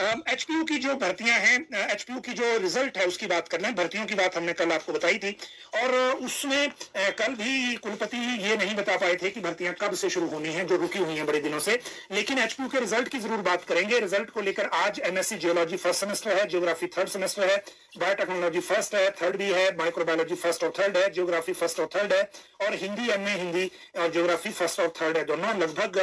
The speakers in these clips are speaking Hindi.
एचपीयू की जो भर्तियां हैं, एचपीयू की जो रिजल्ट है उसकी बात कर लें। भर्तियों की बात हमने कल आपको बताई थी और उसमें कल भी कुलपति ये नहीं बता पाए थे कि भर्तियां कब से शुरू होनी है, जो रुकी हुई हैं बड़े दिनों से। लेकिन एचपीयू के रिजल्ट की जरूर बात करेंगे। रिजल्ट को लेकर आज एमएससी जियोलॉजी फर्स्ट सेमेस्टर है, ज्योग्राफी थर्ड सेमेस्टर है, बायोटेक्नोलॉजी फर्स्ट है, थर्ड भी है, माइक्रोबायोलॉजी फर्स्ट और थर्ड है, ज्योग्राफी फर्स्ट और थर्ड है, और हिंदी एमए हिंदी और ज्योग्राफी फर्स्ट और थर्ड है। दोनों लगभग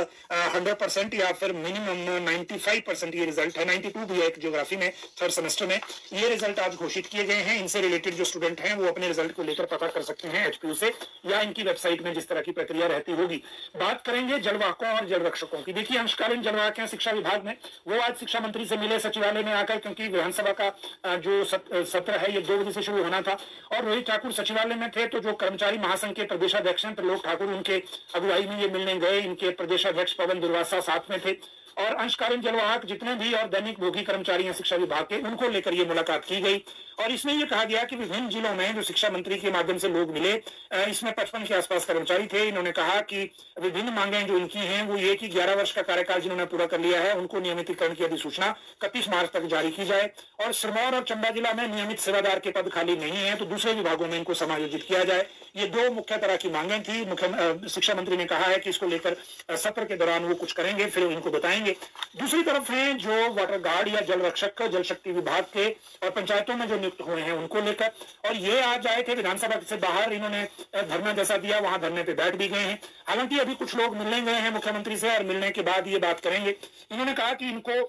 100% या फिर मिनिमम 95% ये रिजल्ट है। 92 भी है एक ज्योग्राफी में थर्ड सेमेस्टर में। ये रिजल्ट आज घोषित किए गए हैं। इनसे रिलेटेड जो स्टूडेंट हैं वो अपने रिजल्ट को लेकर पता कर सकते हैं एचपीयू से, या इनकी वेबसाइट में जिस तरह की प्रक्रिया रहती होगी। बात करेंगे जलवाहकों और जल रक्षकों की। देखिए, अंशकालीन जलवाहक हैं शिक्षा विभाग में, वो आज शिक्षा मंत्री से मिले सचिवालय में आकर, क्योंकि विधानसभा का जो सत्र है ये 2 बजे से शुरू होना था और रोहित ठाकुर सचिवालय में थे। तो जो कर्मचारी महासंघ के प्रदेशाध्यक्ष हैं त्रिलोक ठाकुर, उनके अगुवाई में ये मिलने गए। इनके प्रदेशाध्यक्ष पवन दुर्वासा साथ में थे और अंशकालीन जलवाहक जितने भी और दैनिक भोगी कर्मचारी हैं शिक्षा विभाग के, उनको लेकर ये मुलाकात की गई। और इसमें यह कहा गया कि विभिन्न जिलों में जो शिक्षा मंत्री के माध्यम से लोग मिले, इसमें 55 के आसपास कर्मचारी थे। इन्होंने कहा कि विभिन्न मांगें जो इनकी हैं वो ये कि 11 वर्ष का कार्यकाल जिन्होंने पूरा कर लिया है उनको नियमितीकरण की अधिसूचना 31 मार्च तक जारी की जाए, और सिरमौर और चंबा जिला में नियमित सेवादार के पद खाली नहीं है तो दूसरे विभागों में इनको समायोजित किया जाए। ये 2 मुख्य तरह की मांगें थी। मुख्य शिक्षा मंत्री ने कहा है कि इसको लेकर सत्र के दौरान वो कुछ करेंगे, फिर इनको बताएंगे। दूसरी तरफ हैं जो वाटर गार्ड या जल रक्षक जल शक्ति विभाग के और पंचायतों में जो नियुक्त हुए हैं उनको लेकर, और ये आज आए थे विधानसभा से बाहर। इन्होंने धरना जैसा दिया, वहां धरने पे बैठ भी गए हैं। हालांकि अभी कुछ लोग मिलने गए हैं मुख्यमंत्री से और मिलने के बाद ये बात करेंगे। इन्होंने कहा कि इनको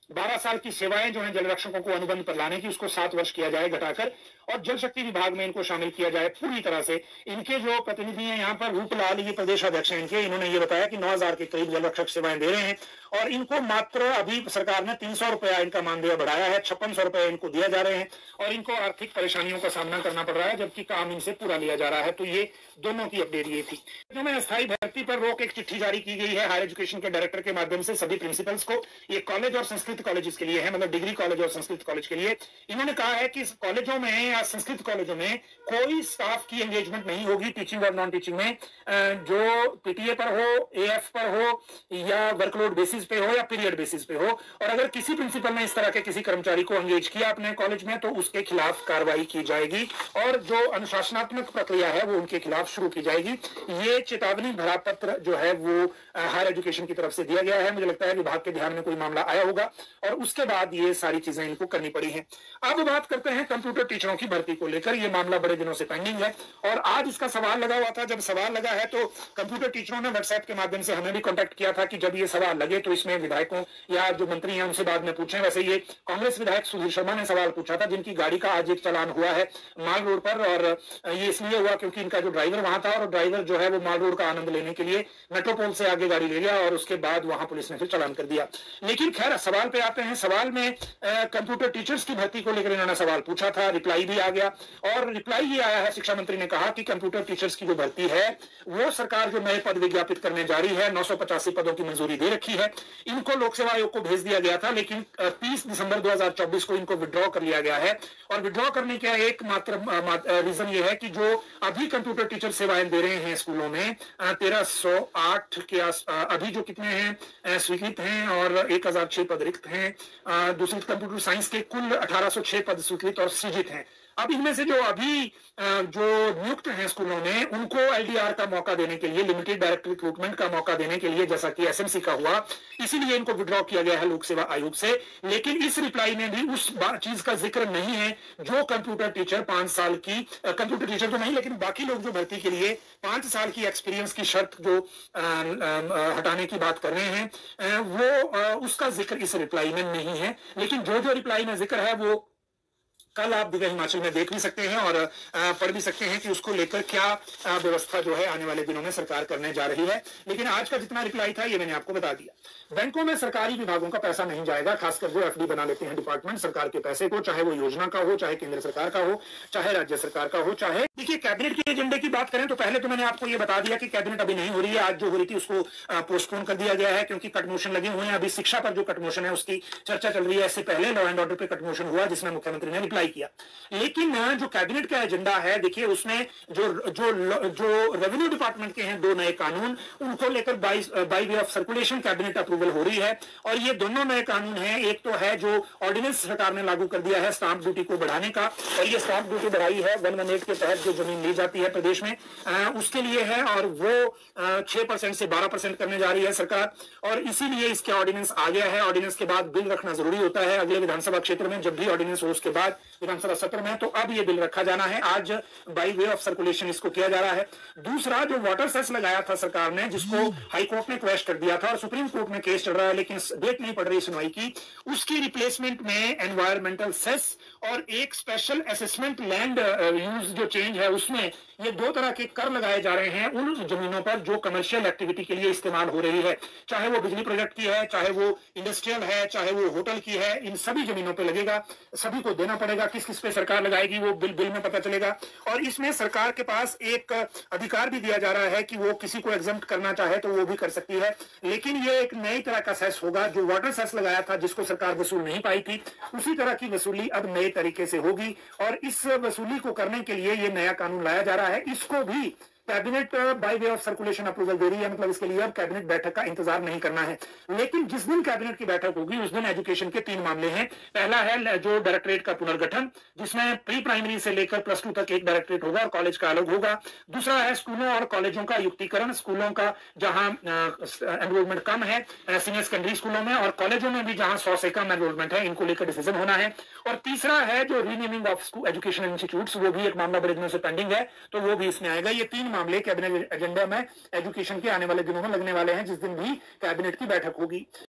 12 साल की सेवाएं जो है जल रक्षकों को अनुबंध पर लाने की, उसको 7 वर्ष किया जाए घटाकर, और जल शक्ति विभाग में इनको शामिल किया जाए पूरी तरह से। इनके जो प्रतिनिधि हैं यहाँ पर, रूपलाल ये प्रदेश अध्यक्ष हैं इनके, इन्होंने ये बताया कि 9,000 के करीब जल रक्षक सेवाएं दे रहे हैं और इनको मात्र अभी सरकार ने 300 रुपया इनका मानदेय बढ़ाया है, 5600 रुपए इनको दिया जा रहे हैं और इनको आर्थिक परेशानियों का सामना करना पड़ रहा है, जबकि काम इनसे पूरा लिया जा रहा है। तो ये दोनों की अपडेट ये थी। जो में अस्थायी भर्ती पर रोक एक चिट्ठी जारी की गई है हायर एजुकेशन के डायरेक्टर के माध्यम से सभी प्रिंसिपल्स को। ये कॉलेज और संस्कृत कॉलेज के लिए है, मतलब डिग्री कॉलेज और संस्कृत कॉलेज के लिए। इन्होंने कहा है कि कॉलेजों में या संस्कृत कॉलेजों में कोई स्टाफ की एंगेजमेंट नहीं होगी टीचिंग और नॉन टीचिंग में, जो पीटीए पर हो, एएफ पर हो, या वर्कलोड बेसिस पे हो या पीरियड बेसिस पे हो। और अगर किसी प्रिंसिपल ने इस तरह के किसी कर्मचारी को एंगेज किया अपने कॉलेज में तो उसके खिलाफ कार्रवाई की जाएगी और जो अनुशासनात्मक प्रक्रिया है वो उनके खिलाफ शुरू की जाएगी। ये चेतावनी भरा पत्र जो है वो हायर एजुकेशन की तरफ से दिया गया है। मुझे लगता है विभाग के ध्यान में कोई मामला आया होगा और उसके बाद ये सारी चीजें इनको करनी पड़ी हैं। अब बात करते हैं कंप्यूटर टीचरों की भर्ती को लेकर। ये मामला बड़े दिनों से पेंडिंग है और आज इसका सवाल लगा हुआ था। जब सवाल लगा है तो कंप्यूटर टीचरों ने व्हाट्सएप के माध्यम से हमें भी कांटेक्ट किया था कि जब ये सवाल लगे तो इसमें विधायकों या जो मंत्री हैं उनसे बाद में पूछें। वैसे ये कांग्रेस विधायक सुधीर शर्मा ने सवाल पूछा था, जिनकी गाड़ी का आज एक चालान हुआ है माल रोड पर, और ये इसलिए हुआ क्योंकि इनका जो ड्राइवर वहां था और ड्राइवर जो है वो माल रोड का आनंद लेने के लिए मेट्रोपोल से आगे गाड़ी ले लिया और उसके बाद वहां पुलिस ने फिर चालान कर दिया। लेकिन खैर सवाल पे आते हैं। सवाल में कंप्यूटर टीचर्स की भर्ती को लेकर इन्होंने सवाल पूछा था, रिप्लाई भी आ गया और रिप्लाई ये आया है। शिक्षा मंत्री ने कहा कि कंप्यूटर टीचर्स की जो भर्ती है वो सरकार जो नए पद विज्ञापित करने जा रही है, 985 पदों की मंजूरी दे रखी है। इनको लोक सेवा आयोग को भेज दिया गया था, लेकिन 30 दिसंबर 2024 को इनको विड्रॉ कर लिया गया है। और विड्रॉ करने का एकमात्र रीजन ये है कि जो अभी कंप्यूटर टीचर सेवाएं दे रहे हैं स्कूलों में 1308 के अभी जो कितने हैं स्वीकृत हैं और 1006 पद रिक्त हैं। दूसरी कंप्यूटर साइंस के कुल 1806 पद स्वीकृत और सृजित हैं। अब इनमें से जो अभी जो नियुक्त हैं स्कूलों में उनको एलडीआर का मौका देने के लिए, लिमिटेड डायरेक्ट रिक्रूटमेंट का मौका देने के लिए, जैसा कि एसएमसी का हुआ, इसीलिए इनको विड्रॉ किया गया है लोक सेवा आयोग से। लेकिन इस रिप्लाई में भी उस चीज का जिक्र नहीं है जो कंप्यूटर टीचर 5 साल की, कंप्यूटर टीचर तो नहीं लेकिन बाकी लोग जो भर्ती के लिए 5 साल की एक्सपीरियंस की शर्त जो हटाने की बात कर रहे हैं वो उसका जिक्र इस रिप्लाई में नहीं है। लेकिन जो जो रिप्लाई में जिक्र है वो कल आप दिव्य हिमाचल में देख भी सकते हैं और पढ़ भी सकते हैं कि उसको लेकर क्या व्यवस्था जो है आने वाले दिनों में सरकार करने जा रही है। लेकिन आज का जितना रिप्लाई था ये मैंने आपको बता दिया। बैंकों में सरकारी विभागों का पैसा नहीं जाएगा, खासकर जो एफडी बना लेते हैं डिपार्टमेंट सरकार के पैसे को, चाहे वो योजना का हो, चाहे केंद्र सरकार का हो, चाहे राज्य सरकार का हो, चाहे देखिए कैबिनेट के एजेंडे की बात करें तो पहले तो मैंने आपको ये बता दिया कि कैबिनेट अभी नहीं हो रही है। आज जो हो रही थी उसको पोस्टपोन कर दिया गया है क्योंकि कटमोशन लगे हुए हैं। अभी शिक्षा पर जो कटमोशन है उसकी चर्चा चल रही है। इससे पहले लॉ एंड ऑर्डर पे कटमोशन हुआ जिसमें मुख्यमंत्री ने रिप्लाई अप्लाई किया। लेकिन जो कैबिनेट का एजेंडा है, देखिए उसमें जो जो जो रेवेन्यू डिपार्टमेंट के हैं 2 नए कानून, उनको लेकर bye way of circulation cabinet approval हो रही है। और ये दोनों नए कानून हैं, एक तो है जो ऑर्डिनेंस सरकार ने लागू कर दिया है स्टाम्प ड्यूटी को बढ़ाने का, और ये स्टाम्प ड्यूटी बढ़ाई है 118 के तहत जो जमीन ली जाती है प्रदेश में उसके लिए है, और वो 6% से 12% करने जा रही है सरकार, और इसीलिए इसके ऑर्डिनेंस आ गया है। ऑर्डिनेंस के बाद बिल रखना जरूरी होता है अगले विधानसभा क्षेत्र में, जब भी ऑर्डिनेंस हो उसके बाद विधानसभा सत्र में, तो अब ये बिल रखा जाना है। आज बाय वे ऑफ सर्कुलेशन इसको किया जा रहा है। दूसरा, जो वाटर सेस लगाया था सरकार ने, जिसको हाई कोर्ट ने क्वेश्चन कर दिया था और सुप्रीम कोर्ट में केस चल रहा है लेकिन डेट नहीं पड़ रही सुनवाई की, उसकी रिप्लेसमेंट में एनवायरमेंटल सेस और एक स्पेशल असेसमेंट लैंड यूज जो चेंज है उसमें ये 2 तरह के कर लगाए जा रहे हैं उन जमीनों पर जो कमर्शियल एक्टिविटी के लिए इस्तेमाल हो रही है, चाहे वो बिजली प्रोजेक्ट की है, चाहे वो इंडस्ट्रियल है, चाहे वो होटल की है, इन सभी जमीनों पे लगेगा। सभी को देना पड़ेगा। किस किस पे सरकार लगाएगी वो बिल में पता चलेगा। और इसमें सरकार के पास एक अधिकार भी दिया जा रहा है कि वो किसी को एग्जम्प्ट करना चाहे तो वो भी कर सकती है। लेकिन ये एक नई तरह का सेस होगा। जो वाटर सेस लगाया था जिसको सरकार वसूल नहीं पाई थी, उसी तरह की वसूली अब नए तरीके से होगी, और इस वसूली को करने के लिए ये नया कानून लाया जा रहा है। इसको भी cabinet by way of circulation approval दे रही है, मतलब इसके लिए अब कैबिनेट बैठक का इंतजार नहीं करना है। लेकिन जिस दिन कैबिनेट की बैठक होगी उस दिन एजुकेशन के 3 मामले हैं। पहला है जो डायरेक्टरेट का पुनर्गठन, जिसमें प्री प्राइमरी से लेकर +2 तक एक डायरेक्टरेट होगा और कॉलेज का अलग होगा। दूसरा है स्कूलों और कॉलेजों का युक्तिकरण, स्कूलों का जहां एनरोलमेंट कम है सीनियर सेकेंडरी स्कूलों में, और कॉलेजों में भी जहां 100 से कम एनरोलमेंट है, इनको लेकर डिसीजन होना है। और तीसरा है जो रीनेमिंग ऑफ एजुकेशन इंस्टीट्यूट, वो भी एक मामला बड़े दिनों से पेंडिंग है, तो वो भी इसमें आएगा। ये 3 मामले कैबिनेट एजेंडा में एजुकेशन के आने वाले दिनों में लगने वाले हैं, जिस दिन भी कैबिनेट की बैठक होगी।